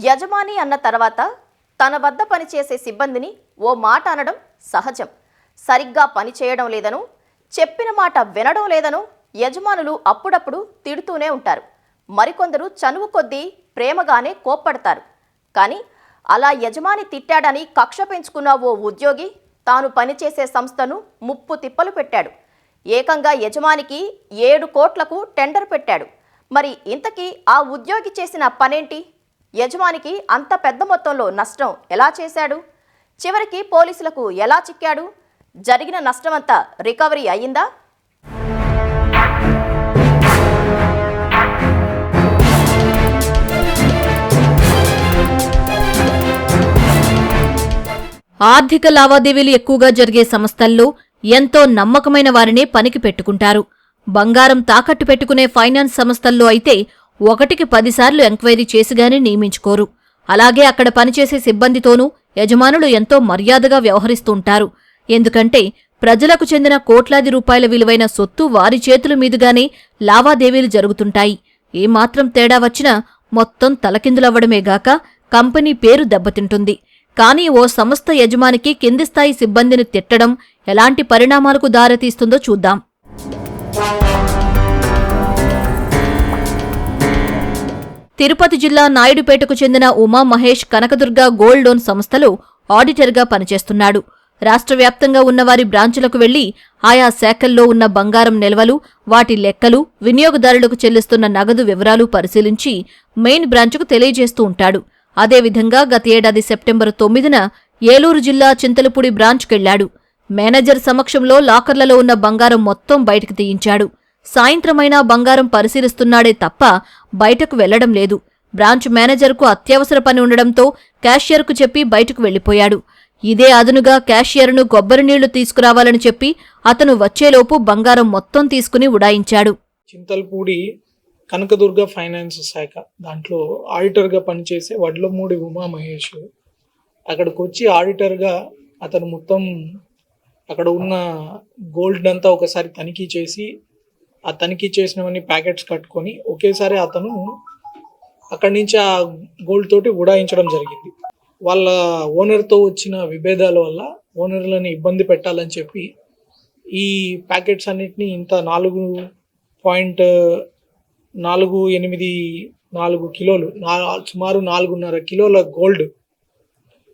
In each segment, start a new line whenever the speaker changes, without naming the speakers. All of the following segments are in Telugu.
యజమాని అన్న తర్వాత తన వద్ద పనిచేసే సిబ్బందిని ఓ మాట అనడం సహజం. సరిగ్గా పని చేయడం లేదనో, చెప్పిన మాట వినడం లేదనో యజమానులు అప్పుడప్పుడు తిడుతూనే ఉంటారు. మరికొందరు చనువు కొద్దీ ప్రేమగానే కోప్పడతారు. కానీ అలా యజమాని తిట్టాడని కక్ష పెంచుకున్న ఓ ఉద్యోగి తాను పనిచేసే సంస్థను ముప్పు తిప్పలు పెట్టాడు. ఏకంగా యజమానికి 7 కోట్లకు టెండర్ పెట్టాడు. మరి ఇంతకీ ఆ ఉద్యోగి చేసిన పనేంటి? యజమానికి అంత పెద్ద మొత్తంలో నష్టం ఎలా చేశాడు? చివరికి పోలీసులకు ఎలా చిక్కాడు? జరిగిన నష్టమంతా రికవరీ అయ్యిందా?
ఆర్థిక లావాదేవీలు ఎక్కువగా జరిగే సంస్థల్లో ఎంతో నమ్మకమైన వారినే పనికి పెట్టుకుంటారు. బంగారం తాకట్టు పెట్టుకునే ఫైనాన్స్ సంస్థల్లో అయితే 1కి 10 సార్లు ఎంక్వైరీ చేసిగానే నియమించుకోరు. అలాగే అక్కడ పనిచేసే సిబ్బందితోనూ యజమానులు ఎంతో మర్యాదగా వ్యవహరిస్తుంటారు. ఎందుకంటే ప్రజలకు చెందిన కోట్లాది రూపాయల విలువైన సొత్తు వారి చేతుల మీదుగానే లావాదేవీలు జరుగుతుంటాయి. ఏమాత్రం తేడా వచ్చినా మొత్తం తలకిందులవ్వడమేగాక కంపెనీ పేరు దెబ్బతింటుంది. కానీ ఓ సంస్థ యజమానికి కింది స్థాయి సిబ్బందిని తిట్టడం ఎలాంటి పరిణామాలకు దారితీస్తుందో చూద్దాం. తిరుపతి జిల్లా నాయుడుపేటకు చెందిన ఉమా మహేష్ కనకదుర్గ గోల్డ్ లోన్ సంస్థలో ఆడిటర్గా పనిచేస్తున్నాడు. రాష్ట్ర వ్యాప్తంగా ఉన్నవారి బ్రాంచులకు వెళ్లి ఆయా శాఖల్లో ఉన్న బంగారం నిల్వలు, వాటి లెక్కలు, వినియోగదారులకు చెల్లిస్తున్న నగదు వివరాలు పరిశీలించి మెయిన్ బ్రాంచుకు తెలియజేస్తూ ఉంటాడు. అదేవిధంగా గత ఏడాది సెప్టెంబర్ 9న ఏలూరు జిల్లా చింతలపూడి బ్రాంచ్కెళ్లాడు. మేనేజర్ సమక్షంలో లాకర్లలో ఉన్న బంగారం మొత్తం బయటకు తీయించాడు. సాయంత్రమైనా బంగారం పరిశీలిస్తున్నాడే తప్ప బయటకు వెళ్లడం లేదు. బ్రాంచ్ మేనేజర్కు అత్యవసర పని ఉండడంతో క్యాషియర్కు చెప్పి బయటకు వెళ్లిపోయాడు. ఇదే అదనుగా క్యాషియర్ను కొబ్బరి నీళ్లు తీసుకురావాలని చెప్పి అతను వచ్చేలోపు బంగారం మొత్తం తీసుకుని ఉడాయించాడు.
చింతలపూడి కనకదుర్గ ఫైనాన్స్ శాఖ దాంట్లో ఆడిటర్గా పనిచేసే వడ్లమూడి ఉమా మహేష్ అక్కడికి వచ్చి ఆడిటర్గా అతను మొత్తం అక్కడ ఉన్న గోల్డ్ అంతా ఒకసారి తనిఖీ చేసి ఆ తనిఖీ చేసినవన్నీ ప్యాకెట్స్ కట్టుకొని ఒకేసారి అతను అక్కడి నుంచి ఆ గోల్డ్ తోటి ఉడాయించడం జరిగింది. వాళ్ళ ఓనర్తో వచ్చిన విభేదాల వల్ల ఓనర్లని ఇబ్బంది పెట్టాలని చెప్పి ఈ ప్యాకెట్స్ అన్నిటినీ ఇంత 4.48 కిలోలు సుమారు 4.5 కిలోల గోల్డ్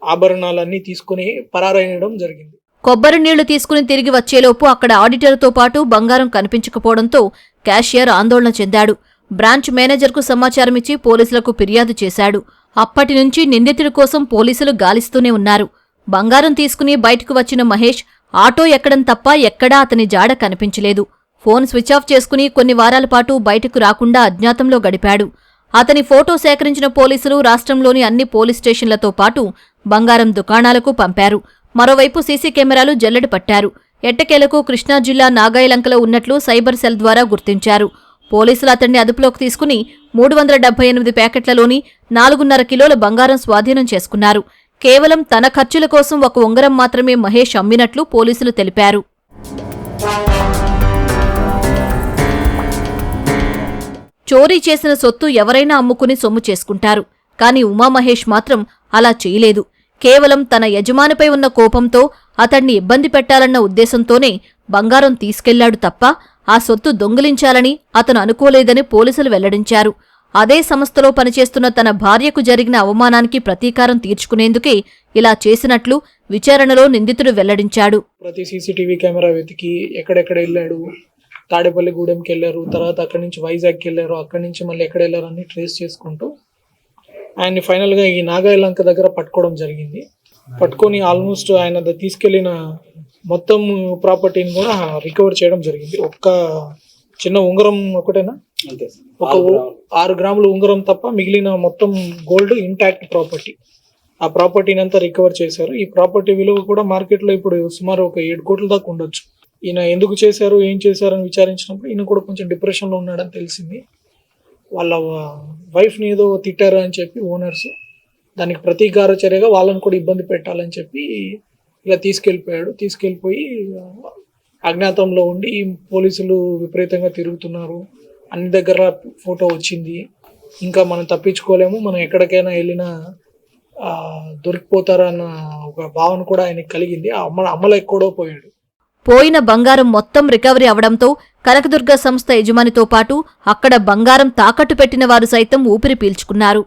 ఆభరణాలన్నీ తీసుకుని పరారైనడం జరిగింది.
కొబ్బరి నీళ్లు తీసుకుని తిరిగి వచ్చేలోపు అక్కడ ఆడిటర్తో పాటు బంగారం కనిపించకపోవడంతో క్యాషియర్ ఆందోళన చెందాడు. బ్రాంచ్ మేనేజర్కు సమాచారమిచ్చి పోలీసులకు ఫిర్యాదు చేశాడు. అప్పటినుంచి నిందితుడి కోసం పోలీసులు గాలిస్తూనే ఉన్నారు. బంగారం తీసుకుని బయటకు వచ్చిన మహేష్ ఆటో ఎక్కడం తప్ప ఎక్కడా అతని జాడ కనిపించలేదు. ఫోన్ స్విచ్ ఆఫ్ చేసుకుని కొన్ని వారాల పాటు బయటకు రాకుండా అజ్ఞాతంలో గడిపాడు. అతని ఫోటో సేకరించిన పోలీసులు రాష్ట్రంలోని అన్ని పోలీస్ స్టేషన్లతో పాటు బంగారం దుకాణాలకు పంపారు. మరోవైపు సీసీ కెమెరాలు జల్లెడ పట్టారు. ఎట్టకేలకు కృష్ణా జిల్లా నాగాయలంకలో ఉన్నట్లు సైబర్ సెల్ ద్వారా గుర్తించారు. పోలీసులు అతన్ని అదుపులోకి తీసుకుని 378 ప్యాకెట్లలోని 4.5 కిలోల బంగారం స్వాధీనం చేసుకున్నారు. కేవలం తన ఖర్చుల కోసం ఒక ఉంగరం మాత్రమే మహేష్ అమ్మినట్లు పోలీసులు తెలిపారు. చోరీ చేసిన సొత్తు ఎవరైనా అమ్ముకుని సొమ్ము చేసుకుంటారు. కాని ఉమామహేష్ మాత్రం అలా చేయలేదు. కేవలం తన యజమానిపై ఉన్న కోపంతో అతన్ని ఇబ్బంది పెట్టాలన్న ఉద్దేశంతోనే బంగారం తీసుకెళ్లాడు తప్ప ఆ సొత్తు దొంగిలించాలని అతను అనుకోలేదని పోలీసులు వెల్లడించారు. అదే సంస్థలో పనిచేస్తున్న తన భార్యకు జరిగిన అవమానానికి ప్రతీకారం తీర్చుకునేందుకే ఇలా చేసినట్లు విచారణలో నిందితుడు వెల్లడించాడు.
ప్రతి సీసీటీవీ కెమెరా వెతికి ఎక్కడెక్కడ వెళ్ళాడు, తాడేపల్లిగూడెంకి వెళ్లారు, తర్వాత అక్కడి నుంచి వైజాగ్కి వెళ్లారు, అక్కడి నుంచి మళ్ళీ ఎక్కడ వెళ్లారు అన్ని ట్రేస్ చేసుకుంటూ ఆయన్ని ఫైనల్గా ఈ నాగాయలంక దగ్గర పట్టుకోవడం జరిగింది. పట్టుకొని ఆల్మోస్ట్ ఆయన తీసుకెళ్లిన మొత్తం ప్రాపర్టీని కూడా రికవర్ చేయడం జరిగింది. ఒక్క చిన్న ఉంగరం ఒకటేనా, ఒక 6 గ్రాముల ఉంగరం తప్ప మిగిలిన మొత్తం గోల్డ్ ఇంటాక్ట్ ప్రాపర్టీ. ఆ ప్రాపర్టీని అంతా రికవర్ చేశారు. ఈ ప్రాపర్టీ విలువ కూడా మార్కెట్లో ఇప్పుడు సుమారు ఒక 7 కోట్ల దాకా ఉండొచ్చు. ఈయన ఎందుకు చేశారు, ఏం చేశారని విచారించినప్పుడు ఈయన కూడా కొంచెం డిప్రెషన్లో ఉన్నాడని తెలిసింది. వాళ్ళ వైఫ్ని ఏదో తిట్టారు అని చెప్పి ఓనర్స్ దానికి ప్రతీకార చర్యగా వాళ్ళని కూడా ఇబ్బంది పెట్టాలని చెప్పి ఇలా తీసుకెళ్ళిపోయి అజ్ఞాతంలో ఉండి పోలీసులు విపరీతంగా తిరుగుతున్నారు. అన్ని దగ్గర ఫోటో వచ్చింది. ఇంకా మనం తప్పించుకోలేము, మనం ఎక్కడికైనా వెళ్ళినా దొరికిపోతారా అన్న ఒక భావన కూడా ఆయనకి కలిగింది. అమ్మలో ఎక్కడో పోయాడు.
పోయిన బంగారం మొత్తం రికవరీ అవడంతో కనకదుర్గ సంస్థ యజమానితో పాటు అక్కడ బంగారం తాకట్టు పెట్టిన వారు సైతం ఊపిరి పీల్చుకున్నారు.